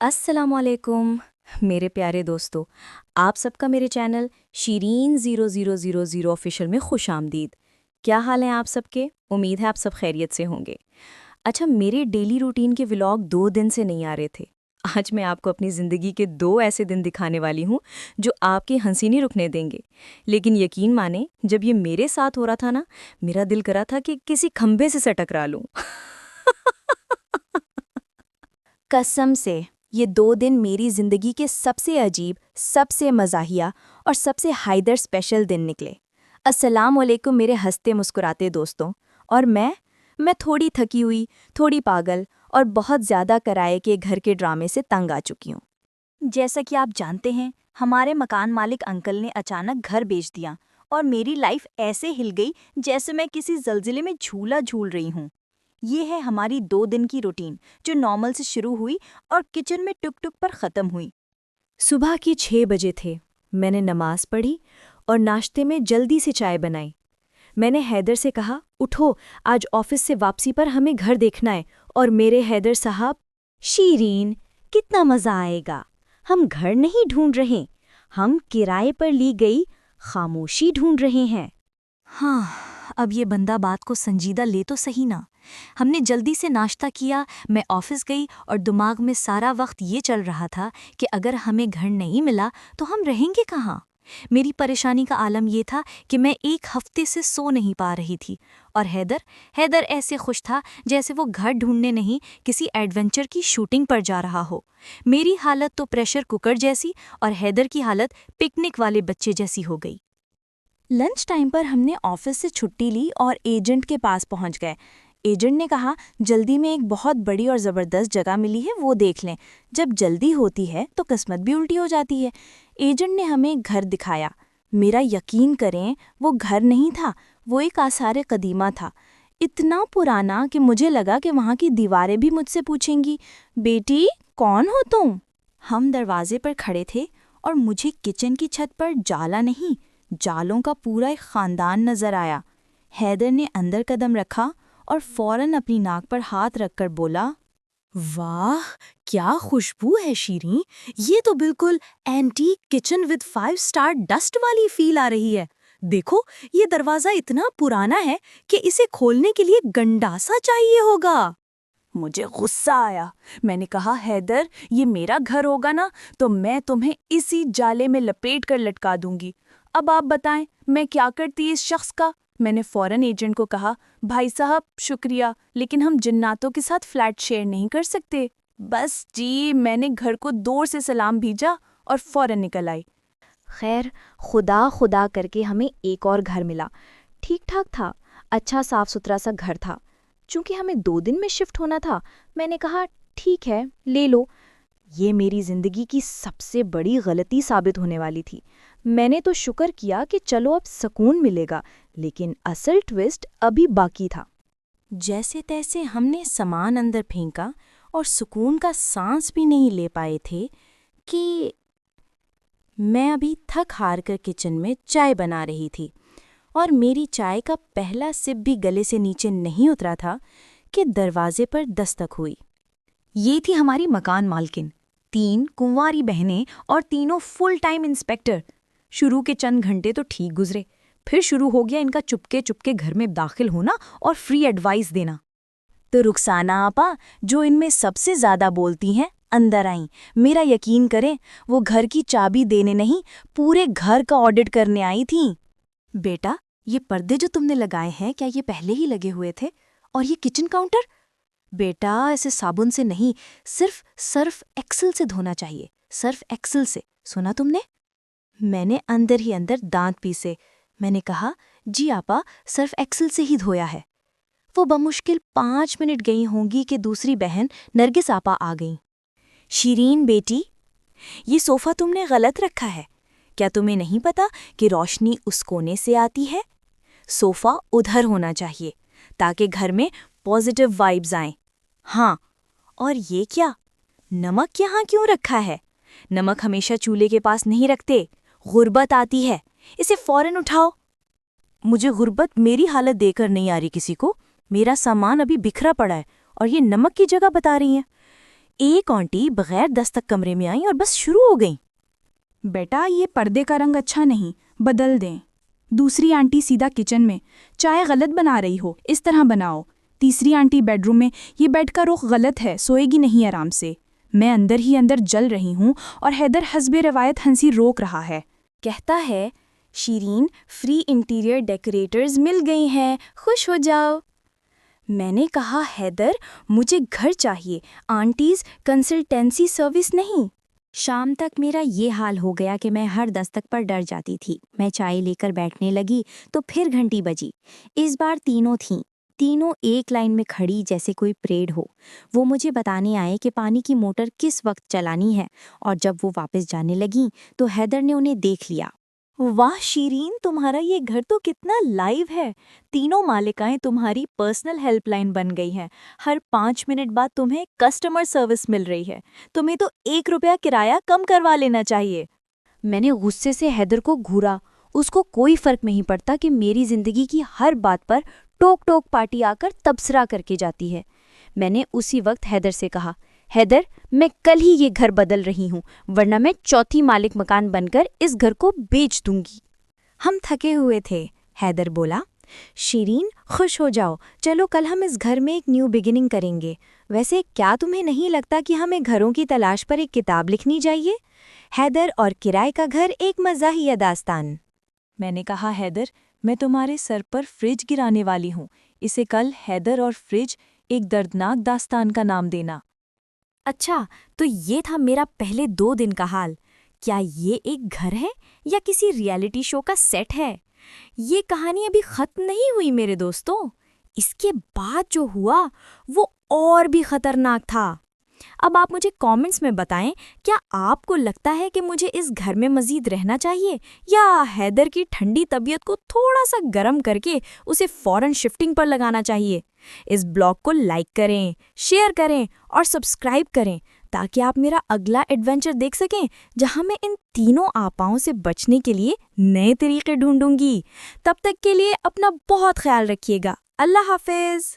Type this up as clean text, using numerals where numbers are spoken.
السلام علیکم میرے پیارے دوستو، آپ سب کا میرے چینل شیرین 0000 آفیشل میں خوش آمدید۔ کیا حال ہیں آپ سب کے؟ امید ہے آپ سب خیریت سے ہوں گے۔ اچھا، میرے ڈیلی روٹین کے ولاگ 2 دن سے نہیں آ رہے تھے۔ آج میں آپ کو اپنی زندگی کے 2 ایسے دن دکھانے والی ہوں جو آپ کی ہنسی نہیں رکنے دیں گے۔ لیکن یقین مانیں، جب یہ میرے ساتھ ہو رہا تھا نا، میرا دل کرا تھا کہ کسی کھمبے سے ٹکرا لوں۔ قسم سے یہ 2 دن میری زندگی کے سب سے عجیب، سب سے مزاحیہ اور سب سے ہائیدر اسپیشل دن نکلے۔ السلام علیکم میرے ہنستے مسکراتے دوستوں۔ اور میں تھوڑی تھکی ہوئی، تھوڑی پاگل اور بہت زیادہ کرائے کے گھر کے ڈرامے سے تنگ آ چکی ہوں۔ جیسا کہ آپ جانتے ہیں، ہمارے مکان مالک انکل نے اچانک گھر بیچ دیا اور میری لائف ایسے ہل گئی جیسے میں کسی زلزلے میں جھولا جھول رہی ہوں۔ یہ ہے ہماری 2 دن کی روٹین جو نارمل سے شروع ہوئی اور کچن میں ٹک ٹک پر ختم ہوئی۔ صبح کی 6 بجے تھے۔ میں نے نماز پڑھی اور ناشتے میں جلدی سے چائے بنائی۔ میں نے حیدر سے کہا، اٹھو، آج آفس سے واپسی پر ہمیں گھر دیکھنا ہے۔ اور میرے حیدر صاحب، شیرین، کتنا مزہ آئے گا، ہم گھر نہیں ڈھونڈ رہے، ہم کرائے پر لی گئی خاموشی ڈھونڈ رہے ہیں۔ ہاں، اب یہ بندہ بات کو سنجیدہ لے تو صحیح نا۔ ہم نے جلدی سے ناشتہ کیا، میں آفس گئی اور دماغ میں سارا وقت یہ چل رہا تھا کہ اگر ہمیں گھر نہیں ملا تو ہم رہیں گے کہاں؟ میری پریشانی کا عالم یہ تھا کہ میں 1 ہفتے سے سو نہیں پا رہی تھی، اور حیدر ایسے خوش تھا جیسے وہ گھر ڈھونڈنے نہیں، کسی ایڈونچر کی شوٹنگ پر جا رہا ہو۔ میری حالت تو پریشر کوکر جیسی اور حیدر کی حالت پکنک والے بچے جیسی ہو گئی۔ لنچ ٹائم پر ہم نے آفس سے چھٹی لی اور ایجنٹ کے پاس پہنچ گئے۔ ایجنٹ نے کہا، جلدی میں ایک بہت بڑی اور زبردست جگہ ملی ہے، وہ دیکھ لیں۔ جب جلدی ہوتی ہے تو قسمت بھی الٹی ہو جاتی ہے۔ ایجنٹ نے ہمیں گھر دکھایا۔ میرا یقین کریں، وہ گھر نہیں تھا، وہ ایک آثار قدیمہ تھا، اتنا پرانا کہ مجھے لگا کہ وہاں کی دیواریں بھی مجھ سے پوچھیں گی، بیٹی کون ہو تم؟ ہم دروازے پر کھڑے تھے اور مجھے کچن کی چھت پر جالا نہیں، جالوں کا پورا ایک خاندان نظر آیا۔ حیدر نے اندر قدم رکھا اور فوراً اپنی ناک پر ہاتھ رکھ کر بولا، واہ، کیا خوشبو ہے شیریں، یہ تو بالکل antique kitchen with 5 star dust والی فیل آ رہی ہے۔ دیکھو، یہ دروازہ اتنا پرانا ہے کہ اسے کھولنے کے لیے گنڈاسا چاہیے ہوگا۔ مجھے غصہ آیا۔ میں نے کہا، حیدر، یہ میرا گھر ہوگا نا تو میں تمہیں اسی جالے میں لپیٹ کر لٹکا دوں گی۔ اب آپ بتائیں میں کیا کرتی اس شخص کا؟ میں نے فوراً ایجنٹ کو کہا، بھائی صاحب شکریہ، لیکن ہم جناتوں کے ساتھ فلیٹ شیئر نہیں کر سکتے۔ بس جی، میں نے گھر کو دور سے سلام بھیجا اور فوراً نکل آئی۔ خیر، خدا کر کے ہمیں ایک اور گھر ملا۔ ٹھیک ٹھاک تھا، اچھا صاف ستھرا سا گھر تھا۔ چونکہ ہمیں 2 دن میں شفٹ ہونا تھا، میں نے کہا ٹھیک ہے، لے لو۔ یہ میری زندگی کی سب سے بڑی غلطی ثابت ہونے والی تھی۔ میں نے تو شکر کیا کہ چلو اب سکون ملے گا، لیکن اصل ٹوسٹ ابھی باقی تھا۔ جیسے تیسے ہم نے سامان اندر پھینکا اور سکون کا سانس بھی نہیں لے پائے تھے کہ میں ابھی تھک ہار کر کچن میں چائے بنا رہی تھی، اور میری چائے کا پہلا سپ بھی گلے سے نیچے نہیں اترا تھا کہ دروازے پر دستک ہوئی۔ یہ تھی ہماری مکان مالکن، 3 کنواری بہنیں اور تینوں فل ٹائم انسپیکٹر۔ شروع کے چند گھنٹے تو ٹھیک گزرے، پھر شروع ہو گیا ان کا چپکے چپکے گھر میں داخل ہونا اور فری ایڈوائس دینا۔ تو رخسانہ آپا، جو ان میں سب سے زیادہ بولتی ہیں، اندر آئیں۔ میرا یقین کریں، وہ گھر کی چابی دینے نہیں، پورے گھر کا آڈٹ کرنے آئی تھیں۔ بیٹا، یہ پردے جو تم نے لگائے ہیں، کیا یہ پہلے ہی لگے ہوئے تھے؟ اور یہ کچن کاؤنٹر؟ بیٹا، ایسے صابن سے نہیں، صرف سرف ایکسل سے دھونا چاہیے، سرف ایکسل سے، سنا تم نے؟ میں نے اندر ہی اندر دانت پیسے۔ میں نے کہا، جی آپا، سرف ایکسل سے ہی دھویا ہے۔ وہ بمشکل 5 منٹ گئی ہوں گی کہ دوسری بہن نرگس آپا آ گئیں۔ شیرین بیٹی، یہ صوفہ تم نے غلط رکھا ہے، کیا تمہیں نہیں پتا کہ روشنی اس کونے سے آتی ہے؟ صوفہ ادھر ہونا چاہیے تاکہ گھر میں پازیٹیو وائبز آئیں۔ ہاں، اور یہ کیا؟ نمک یہاں کیوں رکھا ہے؟ نمک ہمیشہ چولہے کے پاس نہیں رکھتے، غربت آتی ہے، اسے فوراً اٹھاؤ۔ مجھے غربت میری حالت دے کر نہیں آ رہی کسی کو، میرا سامان ابھی بکھرا پڑا ہے اور یہ نمک کی جگہ بتا رہی ہیں۔ ایک آنٹی بغیر دستک کمرے میں آئیں اور بس شروع ہو گئیں۔ بیٹا یہ پردے کا رنگ اچھا نہیں، بدل دیں۔ دوسری آنٹی سیدھا کچن میں، چائے غلط بنا رہی ہو، اس طرح بناؤ۔ تیسری آنٹی بیڈ روم میں، یہ بیڈ کا رخ غلط ہے، سوئے گی نہیں آرام سے۔ میں اندر ہی اندر جل رہی ہوں اور حیدر حسب روایت ہنسی روک رہا ہے۔ کہتا ہے شیرین فری انٹیریئر ڈیکوریٹرز مل گئی ہیں، خوش ہو جاؤ۔ میں نے کہا حیدر مجھے گھر چاہیے، آنٹیز کنسلٹنسی سروس نہیں۔ شام تک میرا یہ حال ہو گیا کہ میں ہر دستک پر ڈر جاتی تھی۔ میں چائے لے کر بیٹھنے لگی تو پھر گھنٹی بجی۔ اس بار تینوں تھیں، تینوں ایک لائن میں کھڑی جیسے کوئی پریڈ ہو۔ وہ مجھے بتانے آئے کہ پانی کی موٹر کس وقت چلانی ہے، اور جب وہ واپس جانے لگیں تو حیدر نے انہیں دیکھ لیا۔ واہ شیرین، تمہارا یہ گھر تو کتنا لائیو ہے، تینوں مالکائیں تمہاری پرسنل ہیلپ لائن بن گئی ہیں، ہر 5 منٹ بعد تمہیں کسٹمر سروس مل رہی ہے، تمہیں تو 1 روپیہ کرایہ کم کروا لینا چاہیے۔ میں نے غصے سے حیدر کو گھورا، اس کو کوئی فرق نہیں پڑتا کہ میری زندگی کی ہر بات پر ٹوک ٹوک پارٹی آ کر تبصرہ کر کے جاتی ہے۔ میں نے اسی وقت حیدر سے کہا، حیدر میں کل ہی یہ گھر بدل رہی ہوں، ورنہ میں چوتھی مالک مکان بن کر اس گھر کو بیچ دوں گی۔ ہم تھکے ہوئے تھے۔ حیدر بولا، شیرین خوش ہو جاؤ، چلو کل ہم اس گھر میں ایک نیو بگننگ کریں گے۔ ویسے کیا تمہیں نہیں لگتا کہ ہمیں گھروں کی تلاش پر ایک کتاب لکھنی چاہیے؟ حیدر اور کرائے کا گھر، ایک مزاحیہ داستان۔ میں نے کہا حیدر میں تمہارے سر پر فریج گرانے والی ہوں، اسے کل حیدر اور فریج ایک دردناک داستان کا نام دینا۔ اچھا، تو یہ تھا میرا پہلے 2 دن کا حال۔ کیا یہ ایک گھر ہے یا کسی ریالٹی شو کا سیٹ ہے؟ یہ کہانی ابھی ختم نہیں ہوئی میرے دوستوں، اس کے بعد جو ہوا وہ اور بھی خطرناک تھا۔ اب آپ مجھے کامنٹس میں بتائیں، کیا آپ کو لگتا ہے کہ مجھے اس گھر میں مزید رہنا چاہیے، یا حیدر کی ٹھنڈی طبیعت کو تھوڑا سا گرم کر کے اسے فوراً شفٹنگ پر لگانا چاہیے؟ اس بلاگ کو لائک کریں، شیئر کریں اور سبسکرائب کریں تاکہ آپ میرا اگلا ایڈونچر دیکھ سکیں، جہاں میں ان تینوں آپاؤں سے بچنے کے لیے نئے طریقے ڈھونڈوں گی۔ تب تک کے لیے اپنا بہت خیال رکھیے گا۔ اللہ حافظ۔